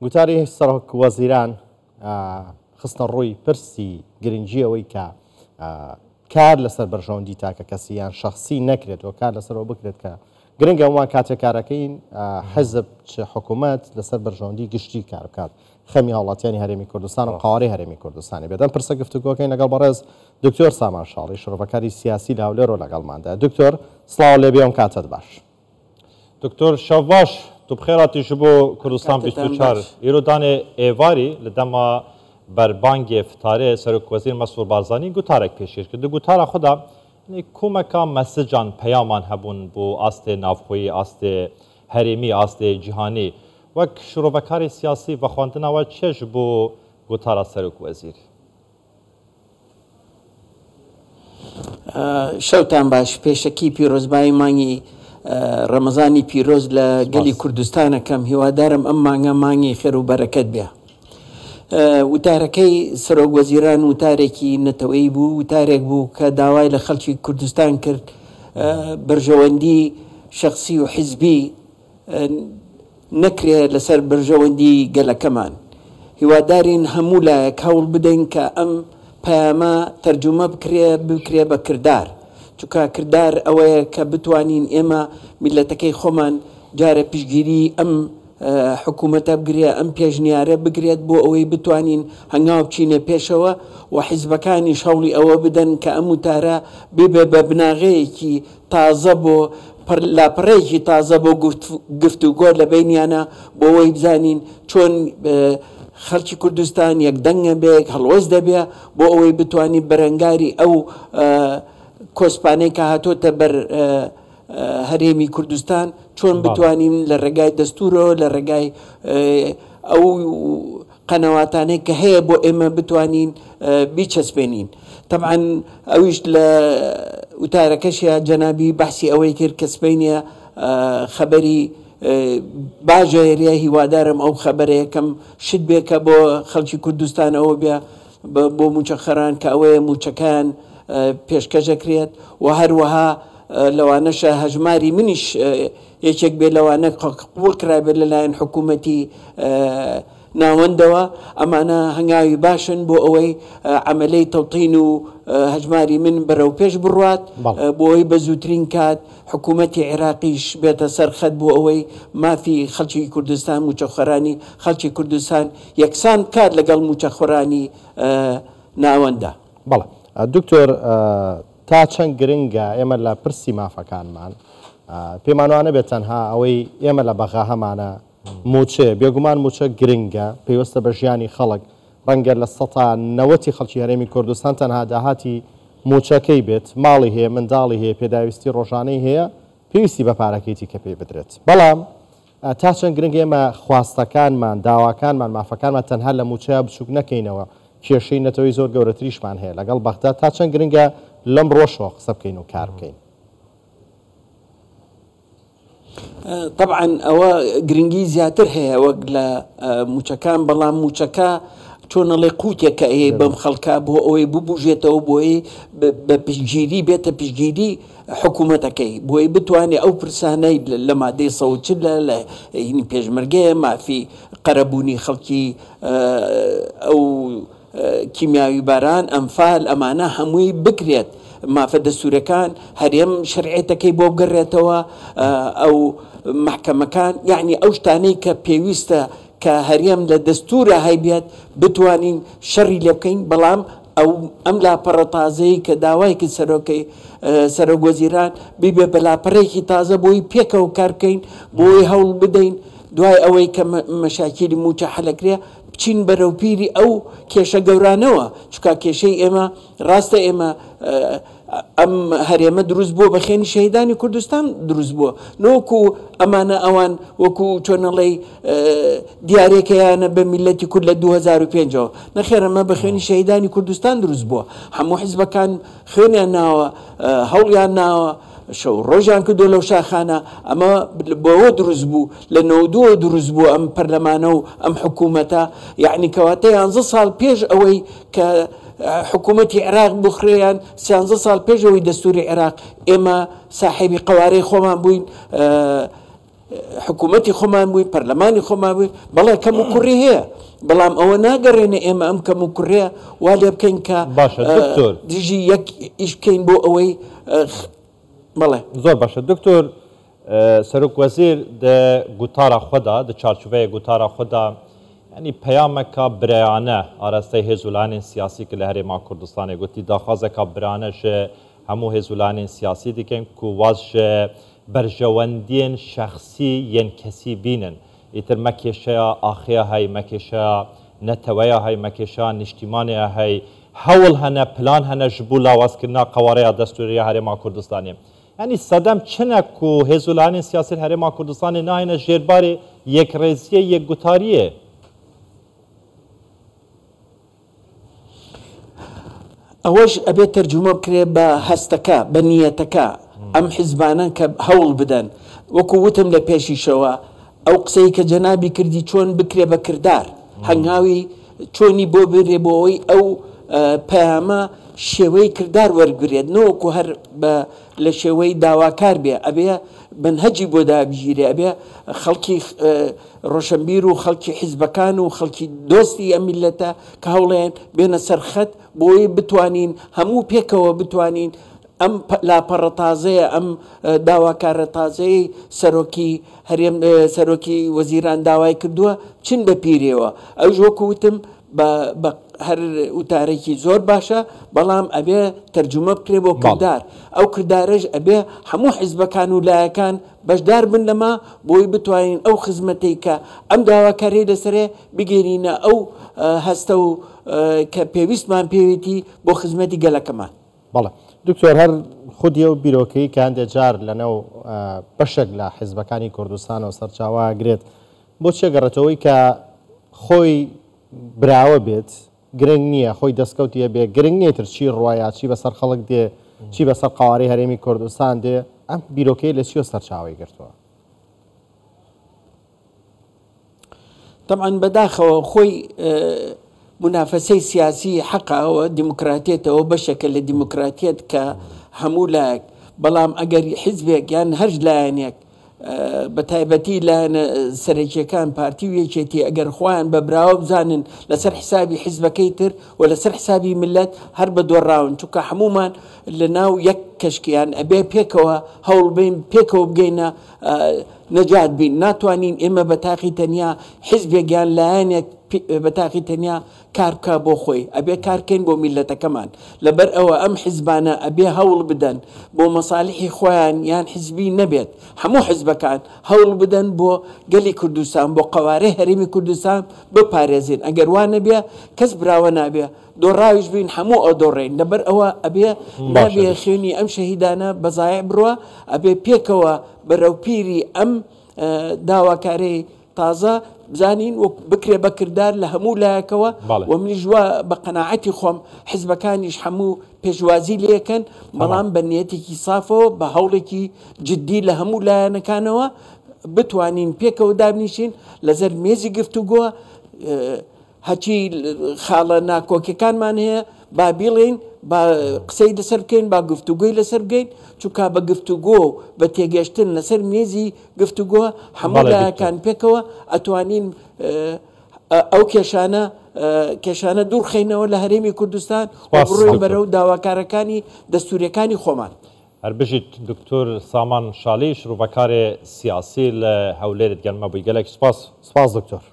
گوتاری سەرۆک وەزیران خستە ڕووی پرسی گرنگجیەوەی کە کار لەسەر بەرژەوەندی تاکە کەسییان شخصی نەکرێتەوە کار لەسەرەوە بکرێت کە گرنگە وان کاتێکارەکەین حزب حکوومەت لەسەر بەرژەوەندی گشتی کار بکات خەمی هاوڵاتیانی هەرێمی کوردستان و قاوەڕێی هەرێمی کوردستانی بێت. ئەم پرسە گفتوگۆکەین لەگەڵ بەڕێز دکتۆر سامان شاڵی شۆڕەکاری سیاسی لە هەولێرۆ لەگەڵماندا. دکتۆر سڵاو لێ بێ کاتت باش. دکتۆر شەو باش تو بخێراتی ji بۆ کوردستان 24 ئێرۆ دانێ ئێواری لە دەما بەربانگێ فتارێ سەرۆکوەزیر مەسعود بارزانî گوتارێک پێشێر کرد. گوتارە خۆدا کومەکە مەسجان پەیامان هەبوون بۆ ئاستێ ناوخۆیی ئاستێ هەرێمی ئاستێ جیهانی وەک شۆڕەکاری سیاسی بە خواندنەوە چێژ بۆ گوتارە سەرۆکوەزیر. شەوتان باش پێشەکی پیرۆزبایی مانگی ڕەمەزانی پیرۆز لە گەلی کوردستانەکەم هیوادارم ئەم مانگە مانگی خێر و بەرەکەت بێ. وتارەکەی سەرۆک وەزیران وتارێکی نەتەوەیی بوو وتارێک بوو کە داوای لە خەڵکی کوردستان کرد بەرژەوەندی شخصی و حیزبی نەکرێت لەسەر بەرژەوەندی گەلەکەمان. هیوادارین هەموو لایەک هەوڵ بدەین کە ئەم پەیامە تەرجمە بکرێ بە کردار چونکە کردار ئەوەیە کە بتوانین ئێمە میلەتەکەی خۆمان جارە پشگیری ئەم حکوومەتە بگرێ ئەم پێشنیارە بگرێت بۆ ئەوەی بتوانین هەنگاو بچینە پێشەوە و حیزبەکانی شەوڵی ئەوە بدەن کە ئەم وتارە ببێ بە بناغەیەکی تازە بۆ لاپەڕەیەکی تازە بۆ گفتوگۆ لە بینیانە بۆ ئەوەی بزانین چۆن خەڵکی کوردستان یەکدەنگە بێک هەڵوەز دەبێ بۆ ئەوەی بتوانین بەرەنگاری ئەو کۆسپانەی کە هاتۆتە بەر هەرێمی کوردستان چۆن بتوانین لە ڕێگای دەستورەوە لە ڕێگای ئەو قەنەواتانەی کە هەیە بۆ ئێمە بتوانین بیچەسپێنین. طبعا ئەویش لە وتارەکەشیە جەنابی بەحسی ئەوەی کرد کە سپەینە خەبەری باژێریە هیوادارم ئەو خەبەرە یەکەم شت بێ کە بۆ خەڵکی کوردستان ئەوە بێ بۆ موچەخەران کە ئەوەیە موچەکان پێشکەشەکرێت و هەروەها لەوانەشە هەژماری منیش یەکێک بێ لەوانە قبول کرابێت لەلایەن حکوومەتی ناوەندەوە ئەمانە هەنگاوی باشن بۆ ئەوەی عملەی تەوتین و هەژماری من بەرەو پێش بڕوات بۆ ئەوەی بە زووترین کات حکوومەتی عێراقیش بێتە سەرخەت بۆ ئەوەی مافی خەڵکی کوردستان موچەخۆرانی خەڵکی کوردستان یەکسان کات لەگەڵ موچەخۆرانی ناوەندە. بەڵێ دکتۆر تا چەند گرنگە ئێمە لە پرسی مافەکانمان پێمانوانە بێت تەنها ئەوەی ئێمە لە بەغا هەمانە موچێ بێگومان موچە گرنگە پێوەستە بە ژیانی خەڵک ڕەنگە لە 90 خەڵکی هەرێمی کوردستان تەنها داهاتی موچەکەی بێت ماڵی هەیە منداڵی هەیە پێداویستی ڕۆژانەی هەیە پێویستی بە پارەکەیتی کە پێی بدرێت. بەڵام تا چەند گرنگ ئێمە خواستەکانمان داواکانمان مافەکانمان تەنها لە موچەیە بچووک نەکەینەوە کێشەی نەتەوەی زۆر گەورەتریشمان هەیە لەگەڵ بەختە تا چەند گرنگە لەم ڕۆژەوە قسە بکەین و کار بکەین. طبعا ئەوە گرنگی زیاتر هەیە وەک لە موچەکان بەڵام موچەکە چۆنەڵێ قوتێکە ئەیە بەم خەڵکە بۆ ئەوەی ببوژێتەوە بۆی بە پشگیری بێتە پشگیری حکوومەتەکەی بۆی بتوانێت ئەو پرسانەی لە مادەی سەوچ لە پێشمەرگەیە مافی قەرەبوونی خەڵکی ئەو کیمیاوی باران ئەمفال ئەمانە هەمووی بکرێت مافە دەستورەکان هەرێم شەرعێتەکەی بۆ بگەڕێتەوە ئەو محکەمەکان یعنی ئەو شتانەی کە پێویستە کە هەرێم لە دەستورە هەیبێت بتوانین شەڕی لێ بکەین. بەڵام ئەم لاپەڕە تازەی کە داوای کرد سەرۆک وەزیران ببێ بە لاپەڕێکی تازە بۆی پێکەوە کار بکەین بۆی هەوڵ بدەین دوای ئەوەی کە مەشاکیلی موچە حەلەکرێ بچین بەرەو پیری ئەو کێشە گەورانەوە چکا کێشەی ئێمە ڕاستە ئێمە ئەم هەرێمە دروست بووە بە خێنی شەهیدانی کوردستان دروست بووە نۆکو ئەمانە ئەوان وەکو چۆنەڵێ دیارێکەیانە بە میلەتی کورد لە 2005ەوە نەخێرەمە بە خێنی شەهیدانی کوردستان دروست بووە هەموو حیزبەکان خوێنیان ناوە هەوڵیان ناوە شەو ڕۆژیان کردو لەو شاخانە ئەمە بۆەوە دروست بوو لە 92 دروست بوو ئەم پەرلەمانە و ئەم حکوومەتە یعنی کەواتە 11 ساڵ پێش ئەوەی کە حکوومەتی عێراق بخرێیان 13 ساڵ پێشەوەی دەستوری عێراق ئێمە ساحێبی قەوارەی خۆمان بووین حکوومەتی خۆمان بووین پەرلەمانی خۆمان بووین بەڵێ کەم و کوڕی هەیە بەڵام ئەوە ناگەڕێنە ئێمە ئەم کەم و کوڕەیە وا لێ بکەین کە باشە دکتۆر دژی یەک ئیش بکەین بۆ ئەوەی بەڵێ زۆر باشە دکتۆر سەرۆک وەزیر دە گوتارە خۆدا دە چارچوبەیە گوتارە خۆدا ینی پەیامەکە برایانە ئاراستەی هێزولانên سیاسی کە لە هەرێما کوردستانی گوتی داخوازێکە برانە ژە هەموو هێزولانên سیاسی دیکەن ku واز ژە بەرژەوەندیên شەخصی یەن کەسی بینن ئیتر مەکێشەیە ئاخەیە هەی مەکێشەیە نەتەوەیە هەی مەکێشە نیشتیمانەیە هەی هەوڵ هەنە پلان هەنە ji بوو لاوازکردنا قەوارەیە دەستوریە هەرێما کوردستانی ینی سەدەم چنە ku هێزولانên سیاسی هەرێما کوردستانی ناهێنە ژێربارê یەکڕێزیە یەکگوتاریە ئەوەش ئەبێت تەرجمە بکرێ بە هەستەکە بە نیەتەکە ئەم حیزبانە کە هەوڵ بدەن وەکو وتم لە پێشیشەوە ئەو قسەی کە جەنابی کردی چۆن بکرێ بە کردار هەنگاوی چۆنی بۆ بێ بۆەوەی ئەو پەیامە شێوەی کردار وەرگێت نەوەکو هەر لە شێوەی داواکار بێ ئەبێ بنهەجی بۆ دابژیرێ ئەبێ خەڵکی ڕۆشنبیر و خەڵکی حیزبەکان و خەڵکی دۆستی ئەم میلەتە کە هەوڵێن بێنە سەرخەت بۆی بتوانین هەموو پێکەوە بتوانین ئەم لاپەڕە تازەیە ئەم داواکارە تازەی سەرۆکی وەزیران داوای کردووە چین بە پیرەوە ئەوش وەکو وتم بە هەر وتارێکی زۆر باشە بەڵام ئەبێ تەرجمە بکرێ بۆ کردار ئەو کردارەش ئەبێ هەموو حیزبەکان و لایەکان بەشدار بن لەما بۆی بتوانین ئەو خزمەتەی کە ئەم داواکاری لەسەرێ بگەێنینە ئەو هەستە و کە پێویستمان پێویستی بۆ خزمەتی گەلەکەمان بەڵێ دکتۆر هەر خودی و بیرۆکەی کە هەندێک جار لەنەو بەشێک لە حیزبەکانی کوردستانەوە سەرچاوەگرێت بۆ چێگەڕێتەوەی کە خۆی براوە بێت گرنگ نییە خۆی دەستکەوتیە بێ گرنگ نیەتر چی ڕواە چی بەسەر خەڵک دێ چی بەسەر قاواری هەرێمی کوردستان دێ ئەم بیرۆکەی لە چیۆ سەرچاوی گرتووە طبعا بەداخەوە خۆی منافسەی سیاسی حەقەوە دیموکراتێتەوە بەشەکە لە دیموکراتێت کە هەموو لایەک بەڵام ئەگەر حیزبێک یان هەرج لایەنێک بە تایبەتی لە سەرەکیەکان پارتی و یەکێتی ئەگەر خۆیان بە براوە بزانن لەسەر حسابی حیزبەکەی تر و لەسەر حسابی ملت هەر بە دۆڕاون چونکە هەمومان لە ناو یەک کەشکیان ئەبێ پێکەوە هەوڵ بین پێکەوە بگەینە نەجات بین ناتوانین ئێمە بە تاقی تەنیا حیزبێکیان لایەنێک بە تاقی تەنیا کار بکە بۆ خۆی ئەبێ کارکەین بۆ میلەتەکەمان لەبەر ئەوە ئەم حیزبانە ئەبێ هەوڵ بدەن بۆ مەساڵحی خۆیان یان حیزبی نەبێت هەموو حیزبەکان هەوڵ بدەن بۆ گەلی کوردستان بۆ قەوارەی هەرێمی کوردستان بپارێزین ئەگەر وانە بێ کەس براوە نابێ دۆڕاویش بین هەموو ئەو دۆڕێن لەبەر ئەوە ئەبێ نابێ خوێنی ئەم شەهیدانە بەزایع بڕوە ئەبێ پێکەوە بەرەوپیری ئەم داواکارەی تازە بزانین و بکرێ بەکردار لە هەموو لایەکەوە و منیژوە بە قەناعەتی خۆم حیزبەکانیش هەموو پێشوازی لەکەن بەڵام بە نیەتێکی سافەوە بە هەوڵێکی جددی لە هەموو لایەنەکانەوە بتوانین پێکەوە دابنیشین لەسەر مێزی گفتوگۆ هەچی خاڵە ناکۆکیەکانمان هەیە با بیڵێن با قسەی لەسەر بکەین با گفتوگۆی لەسەر بگەین چونکە بە گفتوگۆ بە تێگەشتن لەسەر مێزی گفتوگۆ هەموو لایەکان پێکەوە ئەتوانین ئەو کێشانە دوورخینەوە لە هەرێمی کوردستان بڕۆین بەرەو داواکارەکانی دەستوریەکانی خۆمان هەر بژیت دکتۆر سامان شالی شروڤەکارێ سیاسی لە هەولێرت گەلمە بووی گەلێک سپاس سپاس دکتۆر